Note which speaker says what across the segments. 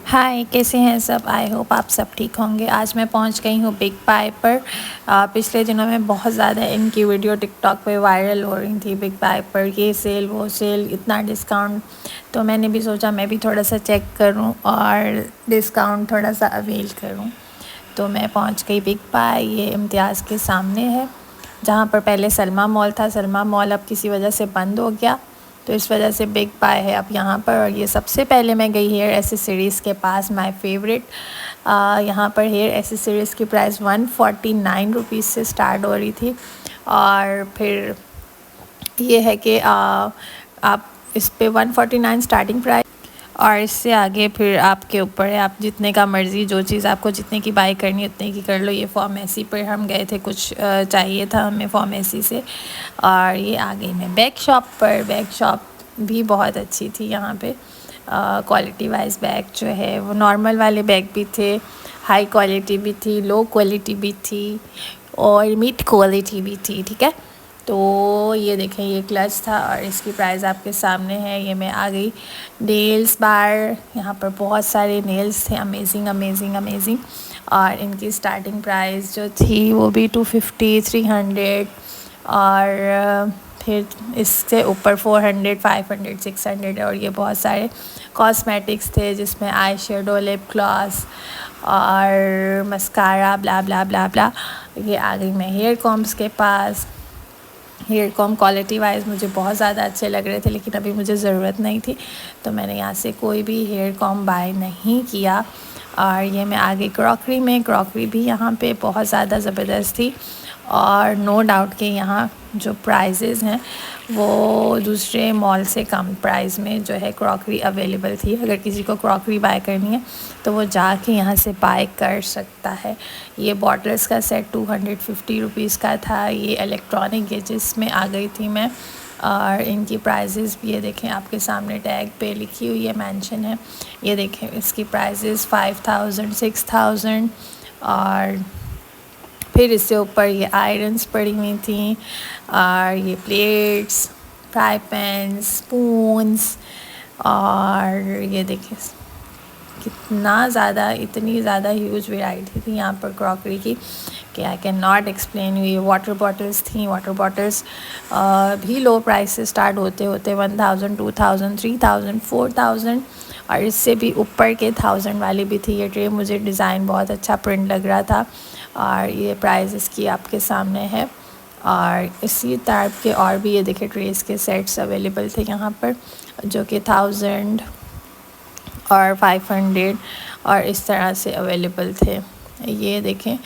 Speaker 1: हाय, कैसे हैं सब। आई होप आप सब ठीक होंगे। आज मैं पहुंच गई हूँ बिग बाय पर। पिछले दिनों में बहुत ज़्यादा इनकी वीडियो टिकटॉक पे वायरल हो रही थी। बिग बाय पर ये सेल वो सेल, इतना डिस्काउंट। तो मैंने भी सोचा मैं भी थोड़ा सा चेक करूँ और डिस्काउंट थोड़ा सा अवेल करूँ। तो मैं पहुँच गई बिग बाय। ये इम्तियाज़ के सामने है, जहाँ पर पहले सलमा मॉल था। सलमा मॉल अब किसी वजह से बंद हो गया, तो इस वजह से बिग बाय है अब यहाँ पर। और ये सबसे पहले मैं गई हेयर एसेसरीज़ के पास, माय फेवरेट। यहाँ पर हेयर एसेसरीज़ की प्राइस 149 रुपीज़ से स्टार्ट हो रही थी। और फिर ये है कि आप इस पे 149 स्टार्टिंग प्राइस, और इससे आगे फिर आपके ऊपर है, आप जितने का मर्ज़ी, जो चीज़ आपको जितने की बाई करनी है उतने की कर लो। ये फार्मेसी पर हम गए थे, कुछ चाहिए था हमें फार्मेसी से। और ये आ गई मैं बैग शॉप पर। बैग शॉप भी बहुत अच्छी थी यहाँ पे। क्वालिटी वाइज बैग जो है वो नॉर्मल वाले बैग भी थे, हाई क्वालिटी भी थी, लो क्वालिटी भी थी और मिड क्वालिटी भी थी। ठीक है, तो ये देखें, ये क्लच था और इसकी प्राइस आपके सामने है। ये मैं आ गई नेल्स बार। यहाँ पर बहुत सारे नेल्स थे, अमेजिंग अमेजिंग अमेजिंग। और इनकी स्टार्टिंग प्राइस जो थी वो भी 250 300, और फिर इससे ऊपर 400 500 600। और ये बहुत सारे कॉस्मेटिक्स थे, जिसमें आई शेडो, लिप ग्लॉस और मस्कारा, ब्ला ब्ला ब्ला ब्ला। ये आ गई मैं हेयर कॉम्स के पास। हेयर कॉम क्वालिटी वाइज मुझे बहुत ज़्यादा अच्छे लग रहे थे, लेकिन अभी मुझे ज़रूरत नहीं थी, तो मैंने यहाँ से कोई भी हेयर कॉम बाय नहीं किया। और ये मैं आ गई क्रॉकरी में। क्रॉकरी भी यहाँ पे बहुत ज़्यादा ज़बरदस्त थी, और नो डाउट कि यहाँ जो प्राइजेज़ हैं वो दूसरे मॉल से कम प्राइस में जो है क्रॉकरी अवेलेबल थी। अगर किसी को क्रॉकरी बाय करनी है तो वो जाके यहाँ से बाय कर सकता है। ये बॉटल्स का सेट 250 रुपीज़ का था। ये इलेक्ट्रॉनिक गेजेस में आ गई थी मैं। और इनकी प्राइजेज़ भी ये देखें, आपके सामने टैग पे लिखी हुई है, मेंशन है। ये देखें, इसकी प्राइजेज़ 5000 6000। और फिर इससे ऊपर ये आयरन्स पड़ी हुई थी, और ये प्लेट्स, फ्राई पैन, स्पून्स। और ये देखिए कितना ज़्यादा, इतनी ज़्यादा ह्यूज वैरायटी थी यहाँ पर क्रॉकरी की कि I can not explain you. ये वाटर बॉटल्स थी। वाटर बॉटल्स भी लो प्राइस से स्टार्ट होते होते 1000 2000 3000 4000, और इससे भी ऊपर के 1000 वाली भी थी। ये ट्रे मुझे डिज़ाइन बहुत अच्छा प्रिंट लग रहा था, और ये प्राइस इसकी आपके सामने है। और इसी टाइप के और भी ये देखिए ट्रेस के सेट्स अवेलेबल थे यहाँ पर, जो कि 1000 और 500 और इस तरह से अवेलेबल थे। ये देखें,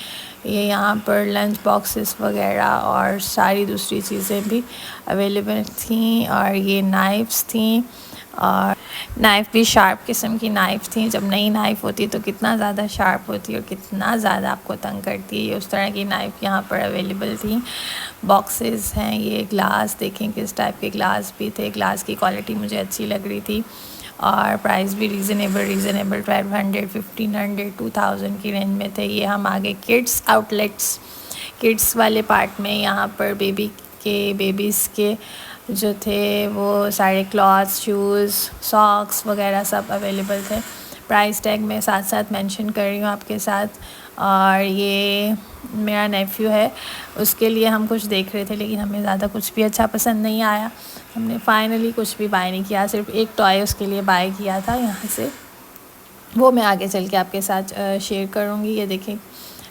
Speaker 1: ये यहाँ पर लंच बॉक्सेस वगैरह और सारी दूसरी चीज़ें भी अवेलेबल थी। और ये नाइफ़्स थी, और नाइफ़ भी शार्प किस्म की नाइफ़ थी। जब नई नाइफ़ होती तो कितना ज़्यादा शार्प होती है और कितना ज़्यादा आपको तंग करती है, ये उस तरह की नाइफ़ यहाँ पर अवेलेबल थी। बॉक्सेस हैं। ये ग्लास देखें, किस टाइप के ग्लास भी थे। ग्लास की क्वालिटी मुझे अच्छी लग रही थी, और प्राइस भी रीज़नेबल 1200 1500 2000 की रेंज में थे। ये हम आगे किड्स आउटलेट्स, किड्स वाले पार्ट में यहाँ पर बेबीज़ के जो थे वो सारे क्लॉथ्स, शूज़, सॉक्स वगैरह सब अवेलेबल थे। प्राइस टैग मैं साथ साथ मेंशन कर रही हूँ आपके साथ। और ये मेरा नेफ्यू है, उसके लिए हम कुछ देख रहे थे, लेकिन हमें ज़्यादा कुछ भी अच्छा पसंद नहीं आया। हमने फाइनली कुछ भी बाय नहीं किया, सिर्फ एक टॉय उसके लिए बाय किया था यहाँ से। वो मैं आगे चल के आपके साथ शेयर करूँगी। ये देखें,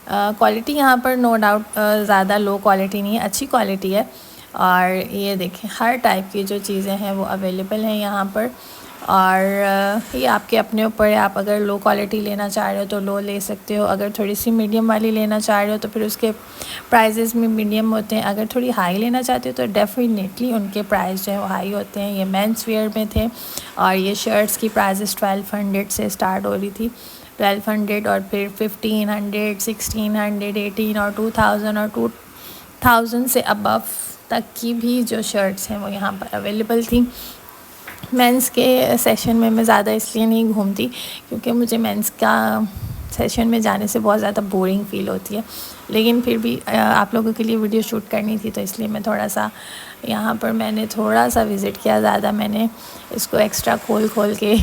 Speaker 1: क्वालिटी यहाँ पर नो डाउट ज़्यादा लो क्वालिटी नहीं है, अच्छी क्वालिटी है। और ये देखें, हर टाइप की जो चीज़ें हैं वो अवेलेबल हैं यहाँ पर। और ये आपके अपने ऊपर है, आप अगर लो क्वालिटी लेना चाह रहे हो तो लो ले सकते हो। अगर थोड़ी सी मीडियम वाली लेना चाह रहे हो तो फिर उसके प्राइजेज़ में मीडियम होते हैं। अगर थोड़ी हाई लेना चाहते हो तो डेफिनेटली उनके प्राइस जो है वो हाई होते हैं। ये मेंस वेयर में थे, और ये शर्ट्स की प्राइजेज़ 1200 से स्टार्ट हो रही थी। 1200 और फिर 1500 1600 18 और 2000 और 2000 से अबव तक की भी जो शर्ट्स हैं वो यहाँ पर अवेलेबल थी। मेंस के सेशन में मैं ज़्यादा इसलिए नहीं घूमती क्योंकि मुझे मेंस का सेशन में जाने से बहुत ज़्यादा बोरिंग फ़ील होती है, लेकिन फिर भी आप लोगों के लिए वीडियो शूट करनी थी, तो इसलिए मैं थोड़ा सा यहाँ पर मैंने थोड़ा सा विज़िट किया, ज़्यादा मैंने इसको एक्स्ट्रा खोल के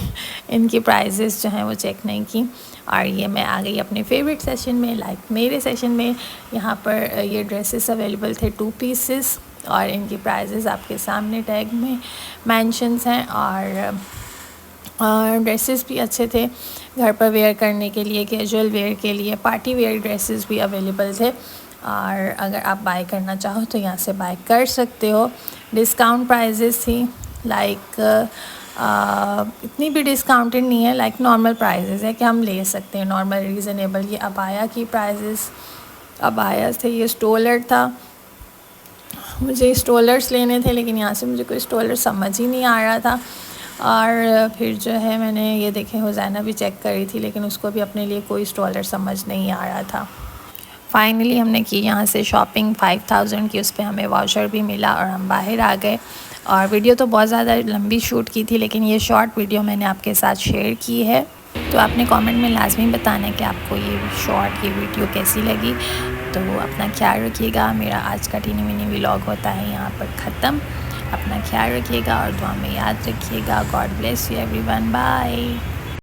Speaker 1: इनकी प्राइजेस जो हैं वो चेक नहीं की। और ये मैं आ गई अपने फेवरेट सेशन में। लाइक मेरे सेशन में यहाँ पर ये ड्रेसेस अवेलेबल थे 2 पीसेस, और इनकी प्राइजेस आपके सामने टैग में मेंशंस हैं। और ड्रेसेस भी अच्छे थे घर पर वेयर करने के लिए, कैजुअल वेयर के लिए, पार्टी वेयर ड्रेसेस भी अवेलेबल थे। और अगर आप बाय करना चाहो तो यहाँ से बाय कर सकते हो। डिस्काउंट प्राइजेस थी, लाइक इतनी भी डिस्काउंटेड नहीं है, लाइक नॉर्मल प्राइजेस है कि हम ले सकते हैं, नॉर्मल रीज़नेबल। ये अबाया की प्राइजेस, अबायास थे, ये स्टोलर था, मुझे स्टोलर्स लेने थे, लेकिन यहाँ से मुझे कोई स्टोलर समझ ही नहीं आ रहा था। और फिर जो है मैंने ये देखे, हुसैना भी चेक करी थी, लेकिन उसको भी अपने लिए कोई स्टॉलर समझ नहीं आ रहा था। फाइनली हमने की यहाँ से शॉपिंग 5000 की, उस पर हमें वाउचर भी मिला और हम बाहर आ गए। और वीडियो तो बहुत ज़्यादा लंबी शूट की थी, लेकिन ये शॉर्ट वीडियो मैंने आपके साथ शेयर की है। तो आपने कमेंट में लाजमी बताना है कि आपको ये शॉर्ट, ये वीडियो कैसी लगी। तो अपना ख्याल रखिएगा। मेरा आज का टीनी मिनी व्लॉग होता है यहाँ पर ख़त्म। अपना ख्याल रखिएगा और दुआ में याद रखिएगा। God bless you everyone, bye.